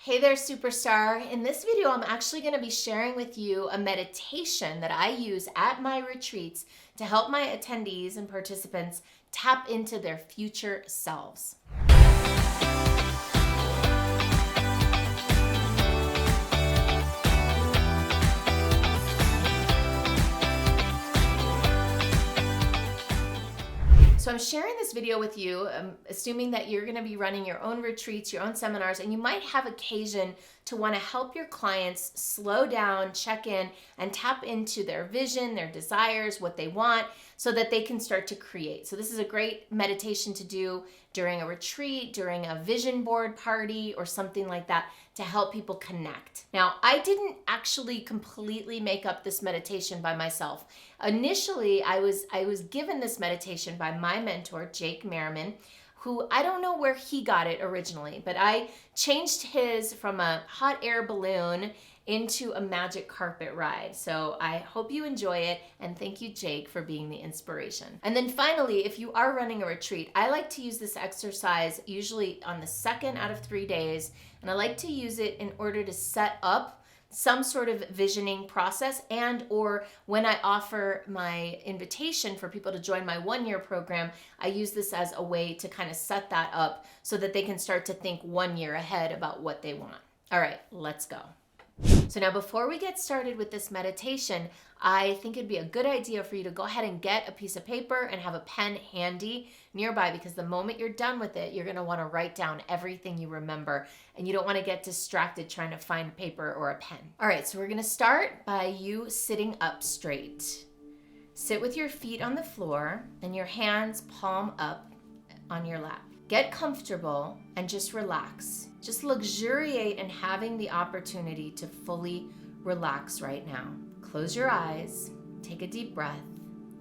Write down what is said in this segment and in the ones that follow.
Hey there, superstar. In this video, I'm actually going to be sharing with you a meditation that I use at my retreats to help my attendees and participants tap into their future selves. So I'm sharing this video with you, assuming that you're going to be running your own retreats, your own seminars, and you might have occasion to want to help your clients slow down, check in, and tap into their vision, their desires, what they want, so that they can start to create. So this is a great meditation to do during a retreat, during a vision board party, or something like that to help people connect. Now, I didn't actually completely make up this meditation by myself. Initially, I was given this meditation by my mentor, Jake Merriman, who I don't know where he got it originally, but I changed his from a hot air balloon into a magic carpet ride. So I hope you enjoy it, and thank you, Jake, for being the inspiration. And then finally, if you are running a retreat, I like to use this exercise usually on the second out of 3 days, and I like to use it in order to set up some sort of visioning process, and or when I offer my invitation for people to join my 1-year program, I use this as a way to kind of set that up so that they can start to think 1 year ahead about what they want. All right, let's go. So now before we get started with this meditation, I think it'd be a good idea for you to go ahead and get a piece of paper and have a pen handy nearby, because the moment you're done with it, you're going to want to write down everything you remember, and you don't want to get distracted trying to find paper or a pen. All right, so we're going to start by you sitting up straight. Sit with your feet on the floor and your hands palm up on your lap. Get comfortable and just relax. Just luxuriate in having the opportunity to fully relax right now. Close your eyes, take a deep breath,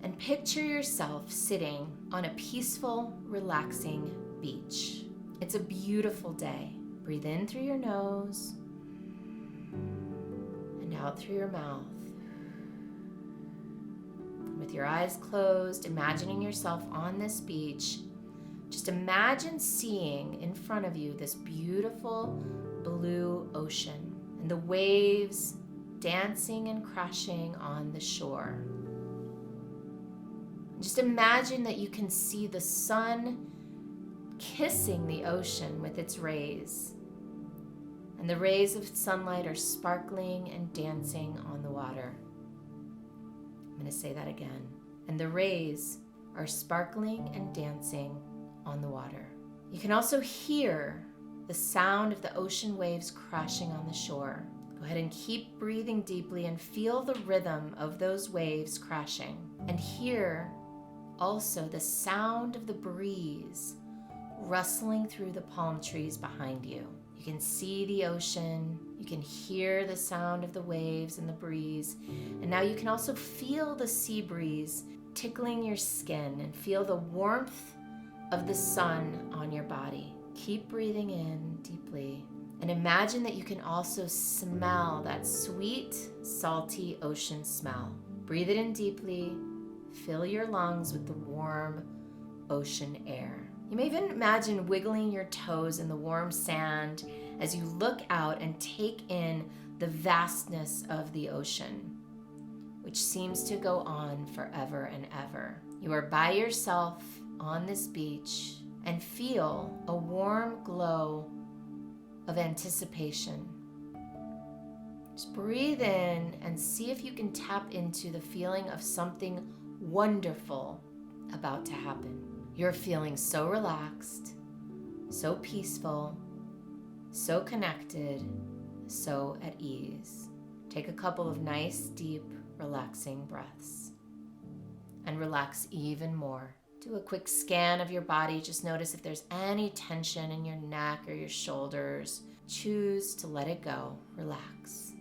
and picture yourself sitting on a peaceful, relaxing beach. It's a beautiful day. Breathe in through your nose and out through your mouth. With your eyes closed, imagining yourself on this beach, just imagine seeing in front of you this beautiful blue ocean and the waves dancing and crashing on the shore. Just imagine that you can see the sun kissing the ocean with its rays, and the rays of sunlight are sparkling and dancing on the water. I'm going to say that again. And the rays are sparkling and dancing on the water. You can also hear the sound of the ocean waves crashing on the shore. Go ahead and keep breathing deeply and feel the rhythm of those waves crashing. And hear also the sound of the breeze rustling through the palm trees behind you. You can see the ocean, you can hear the sound of the waves and the breeze, and now you can also feel the sea breeze tickling your skin and feel the warmth of the sun on your body. Keep breathing in deeply and imagine that you can also smell that sweet, salty ocean smell. Breathe it in deeply. Fill your lungs with the warm ocean air. You may even imagine wiggling your toes in the warm sand as you look out and take in the vastness of the ocean, which seems to go on forever and ever. You are by yourself on this beach and feel a warm glow of anticipation. Just breathe in and see if you can tap into the feeling of something wonderful about to happen. You're feeling so relaxed, so peaceful, so connected, so at ease. Take a couple of nice, deep, relaxing breaths and relax even more. Do a quick scan of your body. Just notice if there's any tension in your neck or your shoulders. Choose to let it go. Relax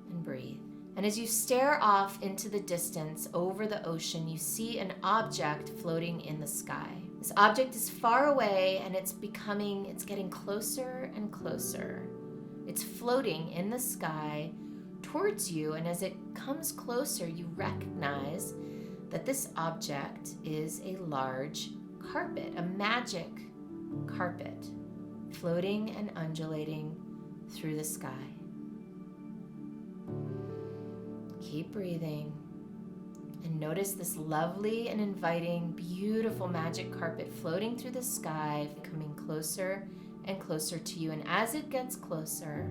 and breathe. And as you stare off into the distance over the ocean, you see an object floating in the sky. This object is far away, and it's getting closer and closer. It's floating in the sky towards you, and as it comes closer, you recognize that this object is a large carpet, a magic carpet, floating and undulating through the sky. Keep breathing and notice this lovely and inviting, beautiful magic carpet floating through the sky, coming closer and closer to you. And as it gets closer,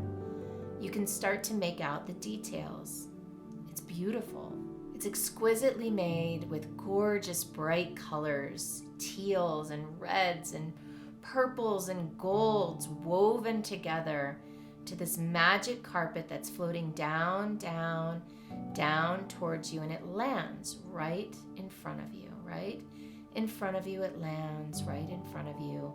you can start to make out the details. It's beautiful. It's exquisitely made with gorgeous bright colors, teals and reds and purples and golds woven together to this magic carpet that's floating down, down, down towards you, and it lands right in front of you, right in front of you. It lands right in front of you.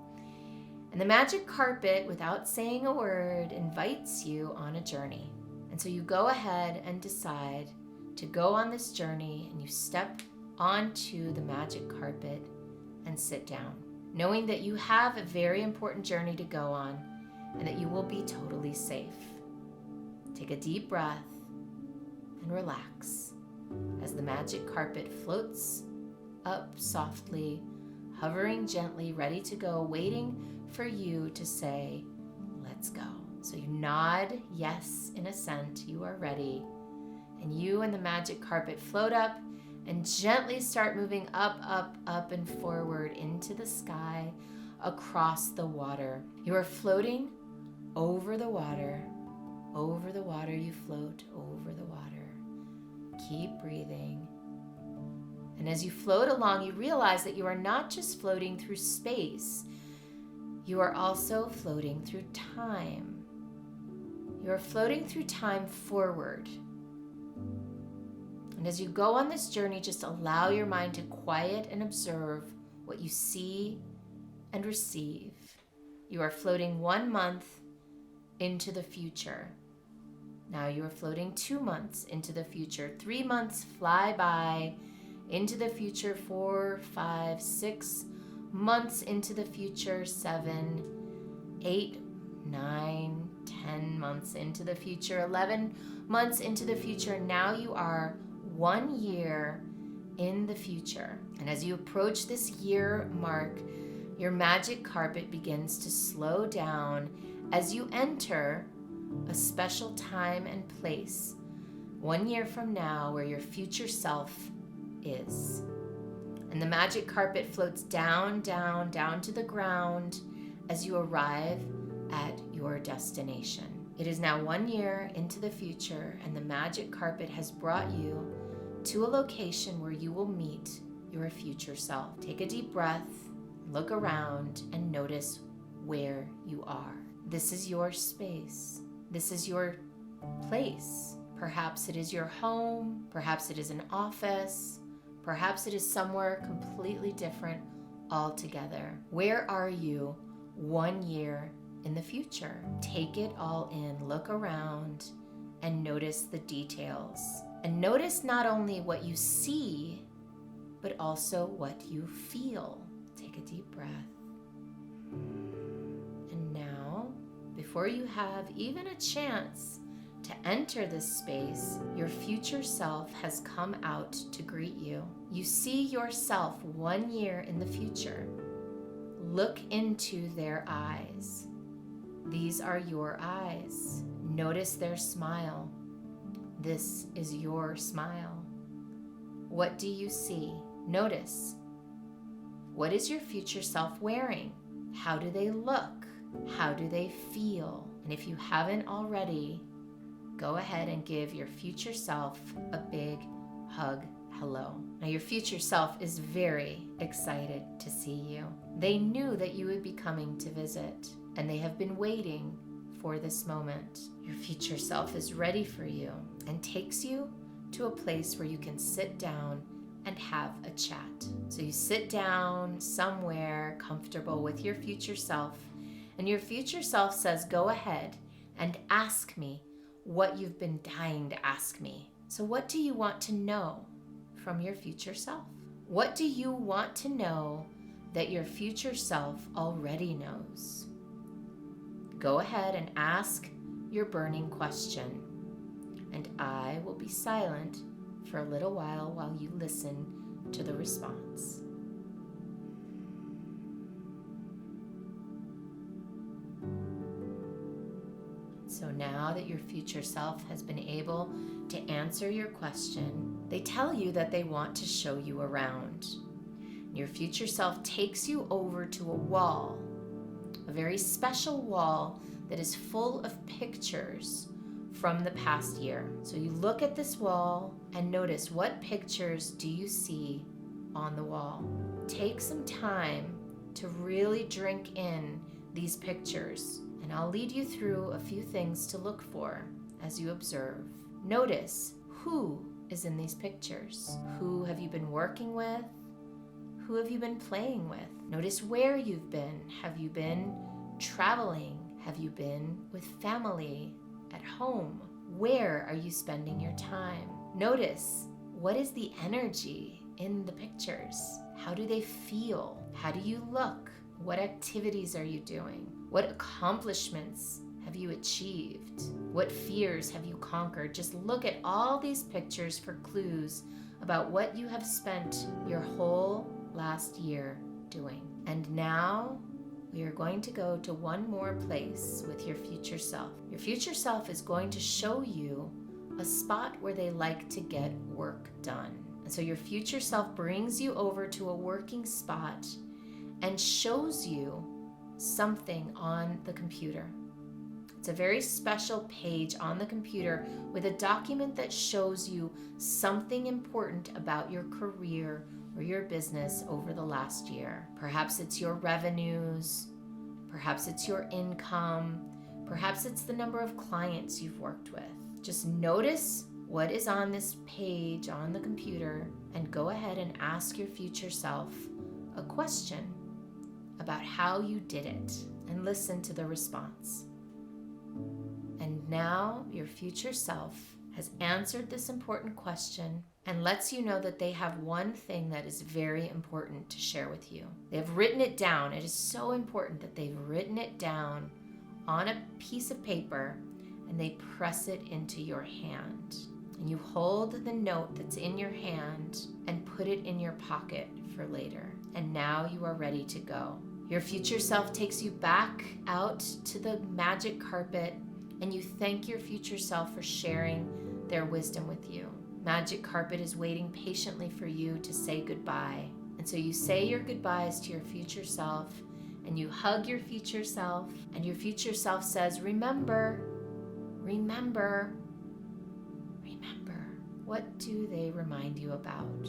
And the magic carpet, without saying a word, invites you on a journey. And so you go ahead and decide to go on this journey, and you step onto the magic carpet and sit down, knowing that you have a very important journey to go on and that you will be totally safe. Take a deep breath and relax as the magic carpet floats up softly, hovering gently, ready to go, waiting for you to say, let's go. So you nod yes in assent, you are ready. And you and the magic carpet float up and gently start moving up, up, up and forward into the sky, across the water. You are floating over the water. Over the water you float, over the water. Keep breathing. And as you float along, you realize that you are not just floating through space, you are also floating through time. You are floating through time forward. And as you go on this journey, just allow your mind to quiet and observe what you see and receive. You are floating 1 month into the future. Now you are floating 2 months into the future. 3 months fly by into the future. 4, 5, 6 months into the future. 7, 8, 9, 10 months into the future. 11 months into the future. Now you are 1 year in the future. And as you approach this year mark, your magic carpet begins to slow down as you enter a special time and place 1 year from now where your future self is. And the magic carpet floats down, down, down to the ground as you arrive at your destination. It is now 1 year into the future, and the magic carpet has brought you to a location where you will meet your future self. Take a deep breath, look around, and notice where you are. This is your space. This is your place. Perhaps it is your home. Perhaps it is an office. Perhaps it is somewhere completely different altogether. Where are you 1 year in the future? Take it all in. Look around and notice the details. And notice not only what you see, but also what you feel. Take a deep breath. And now, before you have even a chance to enter this space, your future self has come out to greet you. You see yourself 1 year in the future. Look into their eyes. These are your eyes. Notice their smile. This is your smile. What do you see? Notice. What is your future self wearing? How do they look? How do they feel? And if you haven't already, go ahead and give your future self a big hug. Hello. Now your future self is very excited to see you. They knew that you would be coming to visit, and they have been waiting for this moment. Your future self is ready for you and takes you to a place where you can sit down and have a chat. So you sit down somewhere comfortable with your future self, and your future self says, go ahead and ask me what you've been dying to ask me. So what do you want to know from your future self? What do you want to know that your future self already knows? Go ahead and ask your burning question, and I will be silent for a little while you listen to the response. So now that your future self has been able to answer your question, they tell you that they want to show you around. Your future self takes you over to a wall, a very special wall that is full of pictures from the past year. So you look at this wall and notice, what pictures do you see on the wall? Take some time to really drink in these pictures, and I'll lead you through a few things to look for as you observe. Notice who is in these pictures. Who have you been working with? Who have you been playing with? Notice where you've been. Have you been traveling? Have you been with family at home? Where are you spending your time? Notice, what is the energy in the pictures? How do they feel? How do you look? What activities are you doing? What accomplishments have you achieved? What fears have you conquered? Just look at all these pictures for clues about what you have spent your whole last year doing. And now we are going to go to one more place with your future self. Your future self is going to show you a spot where they like to get work done. And so your future self brings you over to a working spot and shows you something on the computer. It's a very special page on the computer with a document that shows you something important about your career or your business over the last year. Perhaps it's your revenues, perhaps it's your income, perhaps it's the number of clients you've worked with. Just notice what is on this page on the computer and go ahead and ask your future self a question about how you did it and listen to the response. And now your future self has answered this important question and lets you know that they have one thing that is very important to share with you. They have written it down. It is so important that they've written it down on a piece of paper and they press it into your hand. And you hold the note that's in your hand and put it in your pocket for later. And now you are ready to go. Your future self takes you back out to the magic carpet and you thank your future self for sharing their wisdom with you. Magic carpet is waiting patiently for you to say goodbye. And so you say your goodbyes to your future self and you hug your future self and your future self says, remember. What do they remind you about?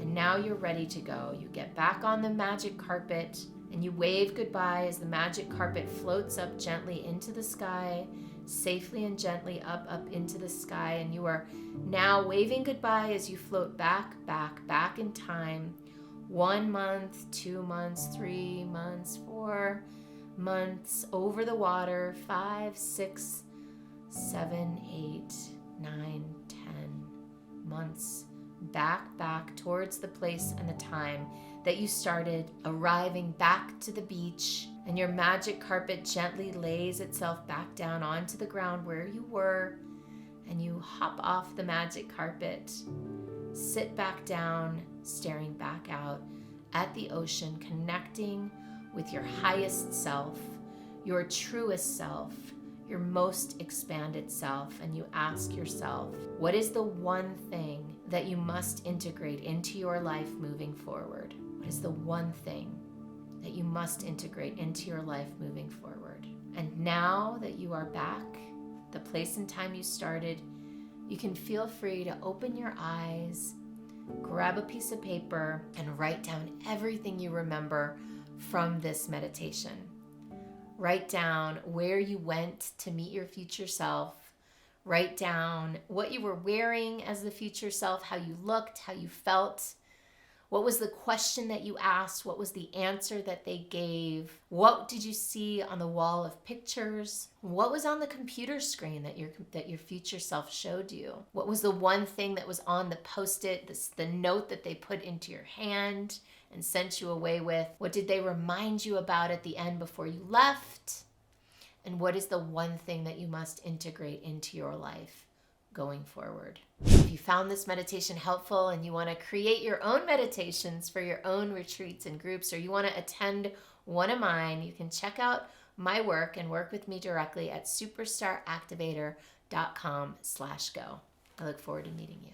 And now you're ready to go. You get back on the magic carpet and you wave goodbye as the magic carpet floats up gently into the sky, safely and gently up into the sky. And you are now waving goodbye as you float back in time. 1 month, 2 months, 3 months, 4 months over the water, 5, 6, 7, 8, 9, 10 months back towards the place and the time that you started, arriving back to the beach, and your magic carpet gently lays itself back down onto the ground where you were, and you hop off the magic carpet, sit back down, staring back out at the ocean, connecting with your highest self, your truest self, your most expanded self, and you ask yourself, what is the one thing that you must integrate into your life moving forward? What is the one thing that you must integrate into your life moving forward? And now that you are back, the place and time you started, you can feel free to open your eyes, grab a piece of paper, and write down everything you remember from this meditation. Write down where you went to meet your future self. Write down what you were wearing as the future self, how you looked, how you felt. What was the question that you asked? What was the answer that they gave? What did you see on the wall of pictures? What was on the computer screen that your future self showed you? What was the one thing that was on the Post-it, the note that they put into your hand and sent you away with? What did they remind you about at the end before you left? And what is the one thing that you must integrate into your life going forward? If you found this meditation helpful and you want to create your own meditations for your own retreats and groups, or you want to attend one of mine, you can check out my work and work with me directly at superstaractivator.com/go. I look forward to meeting you.